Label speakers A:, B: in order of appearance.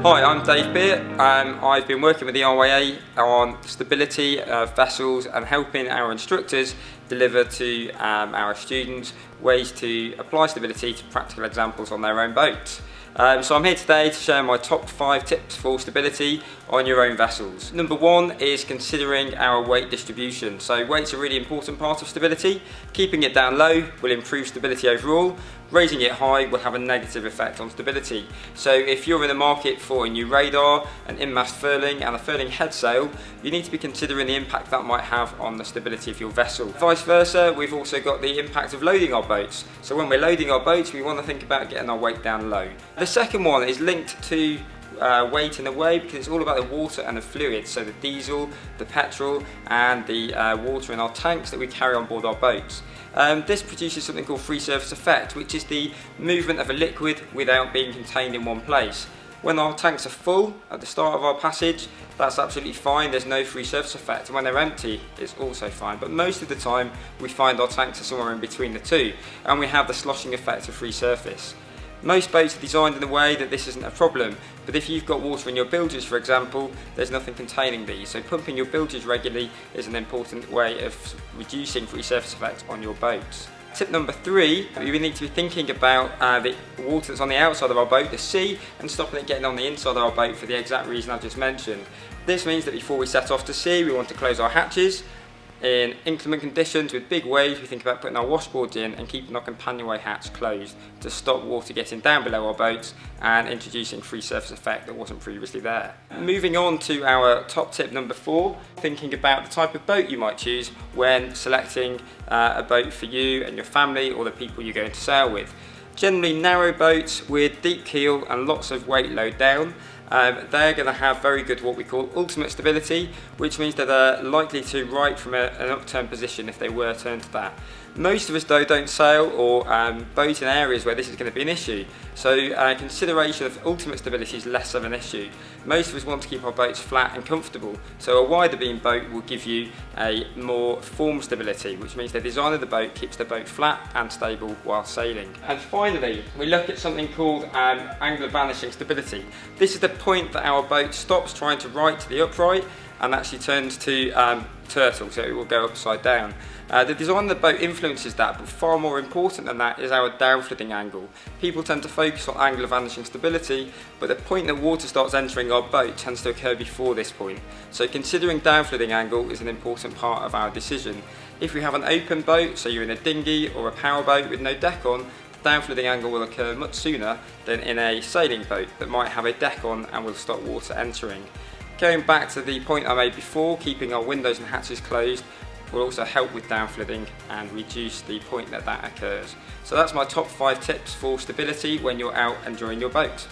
A: Hi, I'm Dave Beer. I've been working with the RYA on stability of vessels and helping our instructors deliver to our students ways to apply stability to practical examples on their own boats. So I'm here today to share my top 5 tips for stability on your own vessels. Number 1 is considering our weight distribution. So weight's a really important part of stability. Keeping it down low will improve stability overall. Raising it high will have a negative effect on stability. So if you're in the market for a new radar, an in-mast furling and a furling head sail, you need to be considering the impact that might have on the stability of your vessel. Vice versa, we've also got the impact of loading our boats. So when we're loading our boats, we want to think about getting our weight down low. The second one is linked to weight in a way because it's all about the water and the fluids, so the diesel, the petrol and the water in our tanks that we carry on board our boats. This produces something called free surface effect, which is the movement of a liquid without being contained in one place. When our tanks are full at the start of our passage, that's absolutely fine, there's no free surface effect, and when they're empty, it's also fine. But most of the time, we find our tanks are somewhere in between the two, and we have the sloshing effect of free surface. Most boats are designed in a way that this isn't a problem, but if you've got water in your bilges, for example, there's nothing containing these. So pumping your bilges regularly is an important way of reducing free surface effect on your boats. Tip number 3, we need to be thinking about the water that's on the outside of our boat, the sea, and stopping it getting on the inside of our boat for the exact reason I've just mentioned. This means that before we set off to sea, we want to close our hatches. In inclement conditions with big waves, we think about putting our washboards in and keeping our companionway hatch closed to stop water getting down below our boats and introducing free surface effect that wasn't previously there. Moving on to our top tip number 4, thinking about the type of boat you might choose when selecting a boat for you and your family or the people you're going to sail with. Generally narrow boats with deep keel and lots of weight load down. They're going to have very good what we call ultimate stability, which means that they're likely to right from an upturned position if they were turned to that. Most of us though don't sail or boat in areas where this is going to be an issue, so consideration of ultimate stability is less of an issue. Most of us want to keep our boats flat and comfortable, so a wider beam boat will give you a more form stability, which means the design of the boat keeps the boat flat and stable while sailing. And finally, we look at something called angular vanishing stability. This is the point that our boat stops trying to right to the upright and actually turns to turtle, so it will go upside down. The design of the boat influences that, but far more important than that is our downflooding angle. People tend to focus on angular vanishing stability, but the point that water starts entering our boat tends to occur before this point. So considering downflooding angle is an important part of our decision. If we have an open boat, so you're in a dinghy or a power boat with no deck on, the downflooding angle will occur much sooner than in a sailing boat that might have a deck on and will stop water entering. Going back to the point I made before, keeping our windows and hatches closed will also help with downflooding and reduce the point that occurs. So that's my top 5 tips for stability when you're out enjoying your boat.